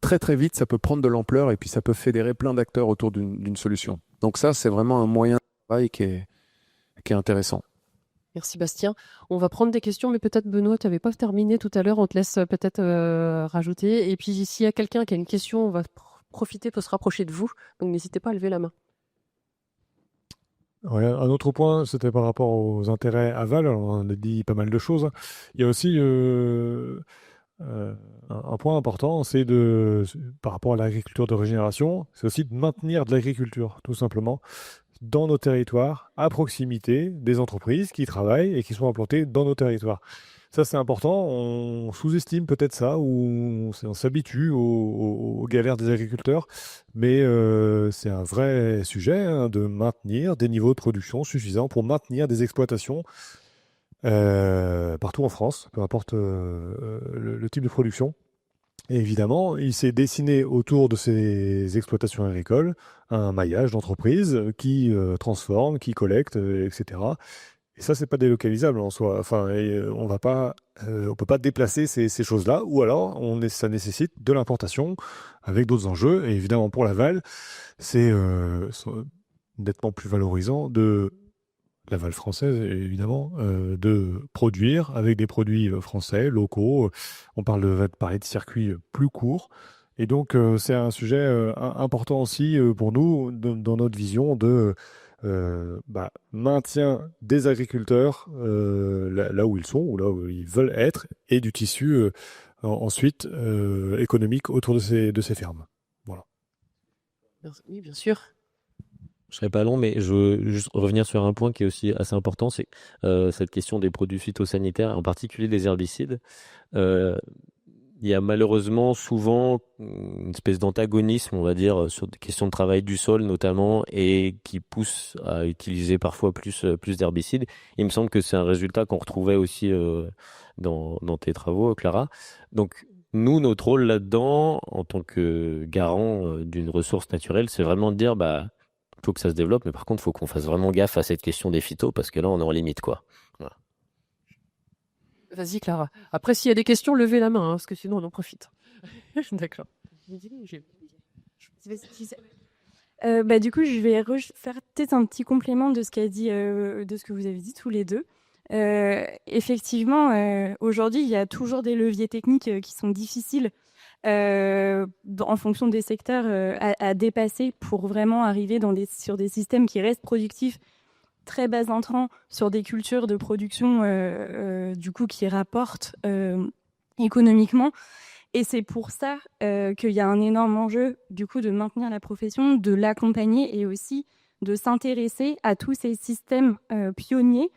très très vite, ça peut prendre de l'ampleur et puis ça peut fédérer plein d'acteurs autour d'une solution. Donc ça, c'est vraiment un moyen de travail qui est intéressant. Merci Bastien. On va prendre des questions, mais peut-être Benoît, tu n'avais pas terminé tout à l'heure, on te laisse peut-être rajouter. Et puis s'il y a quelqu'un qui a une question, on va profiter pour se rapprocher de vous. Donc n'hésitez pas à lever la main. Ouais, un autre point, c'était par rapport aux intérêts aval. Alors, on a dit pas mal de choses. Il y a aussi un point important, c'est par rapport à l'agriculture de régénération, c'est aussi de maintenir de l'agriculture, tout simplement, dans nos territoires, à proximité des entreprises qui travaillent et qui sont implantées dans nos territoires. Ça, c'est important. On sous-estime peut-être ça, ou on s'habitue aux galères des agriculteurs, mais c'est un vrai sujet, hein, de maintenir des niveaux de production suffisants pour maintenir des exploitations partout en France, peu importe le type de production. Et évidemment, il s'est dessiné autour de ces exploitations agricoles un maillage d'entreprises qui transforment, qui collectent, etc. Et ça, c'est pas délocalisable en soi. Enfin, on peut pas déplacer ces choses-là, ou alors ça nécessite de l'importation avec d'autres enjeux. Et évidemment, pour l'aval, c'est nettement plus valorisant de l'aval française, évidemment, de produire avec des produits français, locaux. On va parler de circuits plus courts. Et donc, c'est un sujet important aussi pour nous, dans notre vision de maintien des agriculteurs là où ils sont, ou là où ils veulent être, et du tissu ensuite économique autour de ces fermes. Voilà. Oui, bien sûr. Je serai pas long, mais je veux juste revenir sur un point qui est aussi assez important, c'est cette question des produits phytosanitaires, en particulier des herbicides. Il y a malheureusement souvent une espèce d'antagonisme, on va dire, sur des questions de travail du sol notamment, et qui pousse à utiliser parfois plus d'herbicides. Il me semble que c'est un résultat qu'on retrouvait aussi dans tes travaux, Clara. Donc, nous, notre rôle là-dedans, en tant que garant d'une ressource naturelle, c'est vraiment de dire, faut que ça se développe, mais par contre, il faut qu'on fasse vraiment gaffe à cette question des phytos, parce que là, on est en limite, quoi. Voilà. Vas-y, Clara. Après, s'il y a des questions, levez la main, parce que sinon, on en profite. D'accord. Du coup, je vais faire peut-être un petit complément de ce de ce que vous avez dit tous les deux. Effectivement, aujourd'hui, il y a toujours des leviers techniques qui sont difficiles en fonction des secteurs à dépasser pour vraiment arriver sur des systèmes qui restent productifs, très bas entrants, sur des cultures de production du coup qui rapportent économiquement. Et c'est pour ça qu'il y a un énorme enjeu du coup de maintenir la profession, de l'accompagner et aussi de s'intéresser à tous ces systèmes pionniers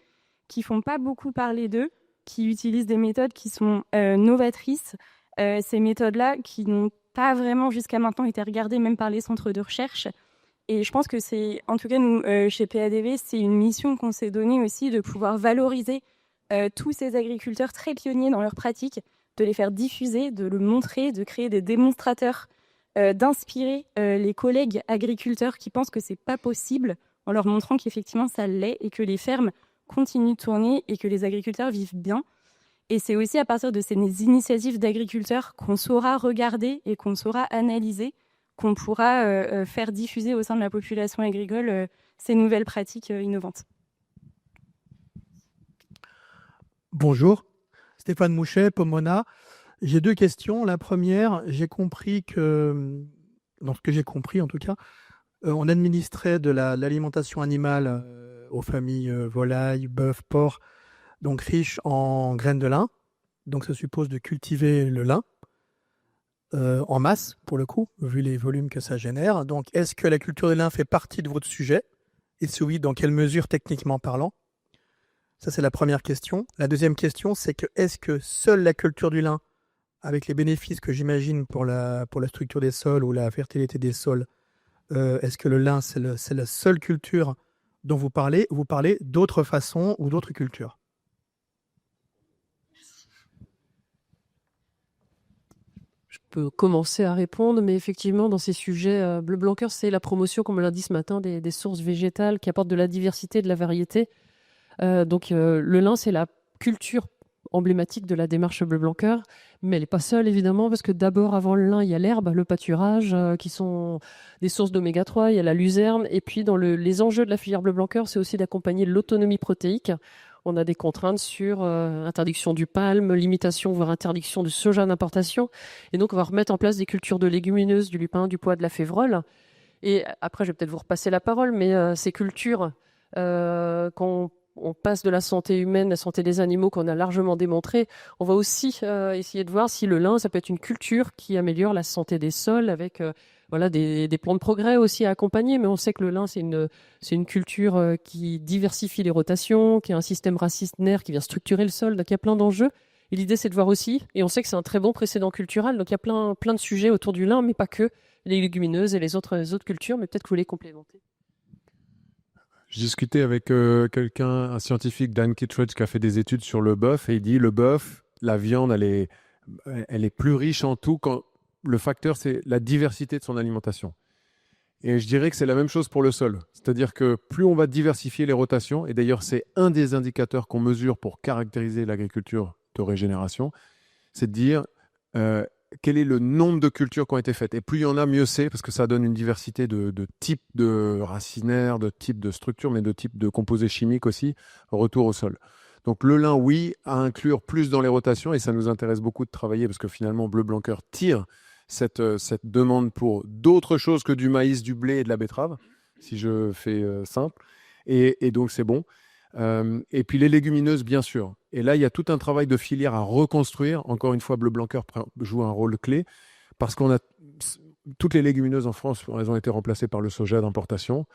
qui font pas beaucoup parler d'eux, qui utilisent des méthodes qui sont novatrices. Ces méthodes-là qui n'ont pas vraiment jusqu'à maintenant été regardées même par les centres de recherche. Et je pense que c'est, en tout cas nous, chez PADV, c'est une mission qu'on s'est donnée aussi de pouvoir valoriser tous ces agriculteurs très pionniers dans leur pratique, de les faire diffuser, de le montrer, de créer des démonstrateurs, d'inspirer les collègues agriculteurs qui pensent que c'est pas possible, en leur montrant qu'effectivement ça l'est et que les fermes continuent de tourner et que les agriculteurs vivent bien. Et c'est aussi à partir de ces initiatives d'agriculteurs qu'on saura regarder et qu'on saura analyser, qu'on pourra faire diffuser au sein de la population agricole ces nouvelles pratiques innovantes. Bonjour, Stéphane Mouchet, Pomona. J'ai deux questions. La première, j'ai compris que, dans ce que j'ai compris en tout cas, on administrait de l'alimentation animale aux familles volailles, bœufs, porcs, donc riche en graines de lin. Donc ça suppose de cultiver le lin en masse, pour le coup, vu les volumes que ça génère. Donc est-ce que la culture de lin fait partie de votre sujet? Et si oui, dans quelle mesure techniquement parlant? Ça, c'est la première question. La deuxième question, c'est que est-ce que seule la culture du lin, avec les bénéfices que j'imagine pour la structure des sols ou la fertilité des sols, est-ce que le lin, c'est la seule culture dont vous parlez d'autres façons ou d'autres cultures? peux commencer à répondre, mais effectivement, dans ces sujets, Bleu Blanc Cœur, c'est la promotion, comme on l'a dit ce matin, des sources végétales qui apportent de la diversité, de la variété. Le lin, c'est la culture emblématique de la démarche Bleu Blanc Cœur, mais elle n'est pas seule, évidemment, parce que d'abord, avant le lin, il y a l'herbe, le pâturage, qui sont des sources d'oméga 3, il y a la luzerne, et puis dans les enjeux de la filière Bleu Blanc Cœur, c'est aussi d'accompagner l'autonomie protéique. On a des contraintes sur interdiction du palme, limitation, voire interdiction du soja d'importation. Et donc, on va remettre en place des cultures de légumineuses, du lupin, du pois, de la févrole. Et après, je vais peut-être vous repasser la parole, mais ces cultures, quand on passe de la santé humaine à la santé des animaux, qu'on a largement démontré, on va aussi essayer de voir si le lin, ça peut être une culture qui améliore la santé des sols avec des plans de progrès aussi à accompagner. Mais on sait que le lin, c'est une culture qui diversifie les rotations, qui a un système racinaire qui vient structurer le sol. Donc il y a plein d'enjeux. Et l'idée, c'est de voir aussi, et on sait que c'est un très bon précédent culturel, donc il y a plein de sujets autour du lin, mais pas que les légumineuses et les autres cultures, mais peut-être que vous les complémentez. Je discutais avec un scientifique, Dan Kittredge, qui a fait des études sur le bœuf, et il dit le bœuf, la viande, elle est plus riche en tout quand le facteur, c'est la diversité de son alimentation. Et je dirais que c'est la même chose pour le sol. C'est-à-dire que plus on va diversifier les rotations, et d'ailleurs c'est un des indicateurs qu'on mesure pour caractériser l'agriculture de régénération, c'est de dire quel est le nombre de cultures qui ont été faites. Et plus il y en a, mieux c'est, parce que ça donne une diversité de types de racinaires, de types de structures, mais de types de composés chimiques aussi, retour au sol. Donc le lin, oui, à inclure plus dans les rotations, et ça nous intéresse beaucoup de travailler, parce que finalement, Bleu Blanc Cœur tire cette demande pour d'autres choses que du maïs, du blé et de la betterave, si je fais simple. Et donc c'est bon. Et puis les légumineuses, bien sûr. Et là, il y a tout un travail de filière à reconstruire. Encore une fois, Bleu Blanc Cœur joue un rôle clé parce qu'on a toutes les légumineuses en France, elles ont été remplacées par le soja d'importation,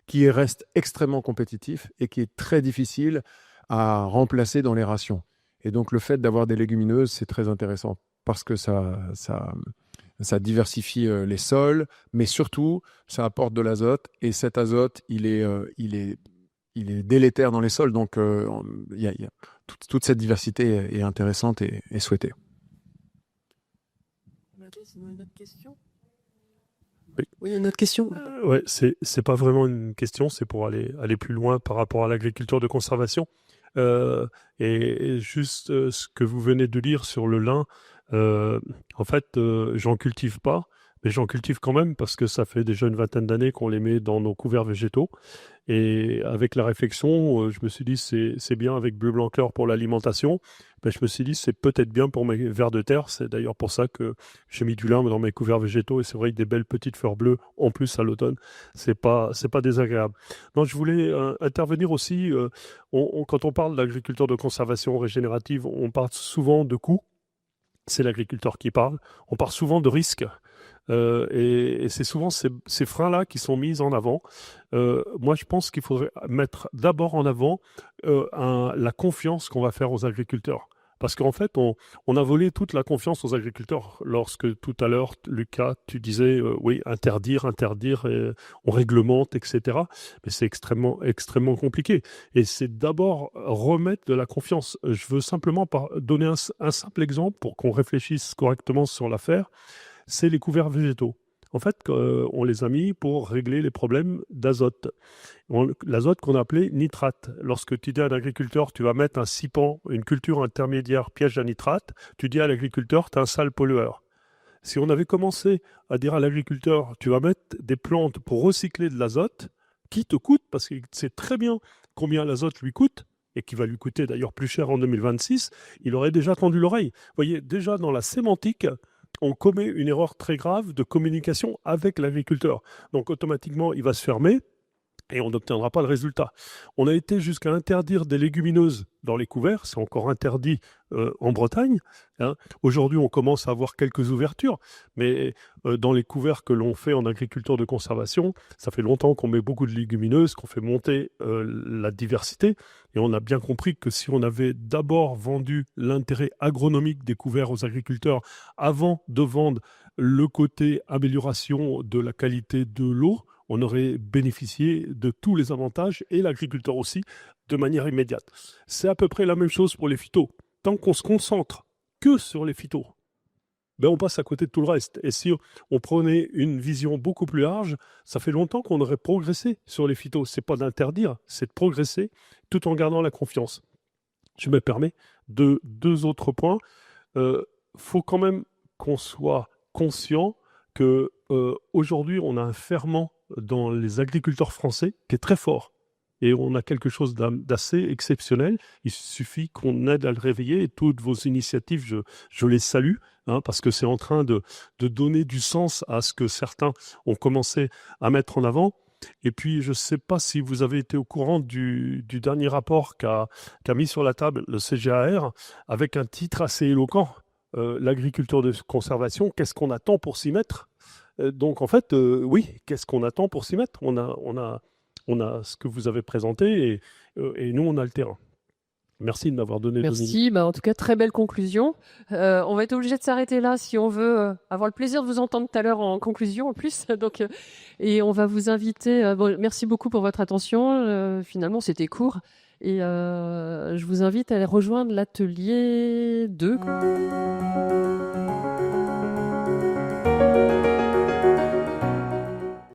qui reste extrêmement compétitif et qui est très difficile à remplacer dans les rations. Et donc, le fait d'avoir des légumineuses, c'est très intéressant parce que ça diversifie les sols, mais surtout, ça apporte de l'azote. Et cet azote, il est délétère dans les sols, donc toute cette diversité est intéressante et souhaitée. Une autre question ? Oui. Oui, une autre question. Ouais, c'est pas vraiment une question, c'est pour aller plus loin par rapport à l'agriculture de conservation. Et juste ce que vous venez de lire sur le lin, en fait, j'en cultive pas, mais j'en cultive quand même parce que ça fait déjà une vingtaine d'années qu'on les met dans nos couverts végétaux. Et avec la réflexion, je me suis dit c'est bien avec Bleu Blanc Cœur pour l'alimentation. Ben, je me suis dit c'est peut-être bien pour mes vers de terre. C'est d'ailleurs pour ça que j'ai mis du lin dans mes couverts végétaux. Et c'est vrai que des belles petites fleurs bleues en plus à l'automne, c'est pas désagréable. Non, je voulais intervenir aussi. Quand on parle d'agriculture de conservation régénérative, on parle souvent de coûts. C'est l'agriculteur qui parle. On parle souvent de risques. Et c'est souvent ces freins-là qui sont mis en avant. Moi, je pense qu'il faudrait mettre d'abord en avant la confiance qu'on va faire aux agriculteurs. Parce qu'en fait, on a volé toute la confiance aux agriculteurs lorsque tout à l'heure, Lucas, tu disais, oui, interdire, on réglemente, etc. Mais c'est extrêmement, extrêmement compliqué. Et c'est d'abord remettre de la confiance. Je veux simplement donner un simple exemple pour qu'on réfléchisse correctement sur l'affaire. C'est les couverts végétaux. En fait, on les a mis pour régler les problèmes d'azote. L'azote qu'on appelait nitrate. Lorsque tu dis à un agriculteur, tu vas mettre un sipan, une culture intermédiaire piège à nitrate, tu dis à l'agriculteur, tu as un sale pollueur. Si on avait commencé à dire à l'agriculteur, tu vas mettre des plantes pour recycler de l'azote, qui te coûte, parce qu'il sait très bien combien l'azote lui coûte, et qui va lui coûter d'ailleurs plus cher en 2026, il aurait déjà tendu l'oreille. Vous voyez, déjà dans la sémantique, on commet une erreur très grave de communication avec l'agriculteur. Donc automatiquement, il va se fermer et on n'obtiendra pas le résultat. On a été jusqu'à interdire des légumineuses dans les couverts, c'est encore interdit en Bretagne. Aujourd'hui, on commence à avoir quelques ouvertures, mais dans les couverts que l'on fait en agriculture de conservation, ça fait longtemps qu'on met beaucoup de légumineuses, qu'on fait monter la diversité, et on a bien compris que si on avait d'abord vendu l'intérêt agronomique des couverts aux agriculteurs avant de vendre le côté amélioration de la qualité de l'eau, on aurait bénéficié de tous les avantages, et l'agriculteur aussi, de manière immédiate. C'est à peu près la même chose pour les phytos. Tant qu'on se concentre que sur les phytos, ben on passe à côté de tout le reste. Et si on prenait une vision beaucoup plus large, ça fait longtemps qu'on aurait progressé sur les phytos. C'est pas d'interdire, c'est de progresser tout en gardant la confiance. Je me permets deux autres points. Faut quand même qu'on soit conscient que aujourd'hui, on a un ferment dans les agriculteurs français qui est très fort. Et on a quelque chose d'assez exceptionnel. Il suffit qu'on aide à le réveiller. Et toutes vos initiatives, je les salue, hein, parce que c'est en train de donner du sens à ce que certains ont commencé à mettre en avant. Et puis, je ne sais pas si vous avez été au courant du dernier rapport qu'a mis sur la table le CGAR, avec un titre assez éloquent, l'agriculture de conservation, qu'est-ce qu'on attend pour s'y mettre? Donc, en fait, oui, qu'est-ce qu'on attend pour s'y mettre? On a ce que vous avez présenté et nous, on a le terrain. Merci de m'avoir donné 2 minutes. Merci. En tout cas, très belle conclusion. On va être obligé de s'arrêter là si on veut avoir le plaisir de vous entendre tout à l'heure en conclusion en plus. Donc, et on va vous inviter. Merci beaucoup pour votre attention. Finalement, c'était court. Et je vous invite à aller rejoindre l'atelier 2.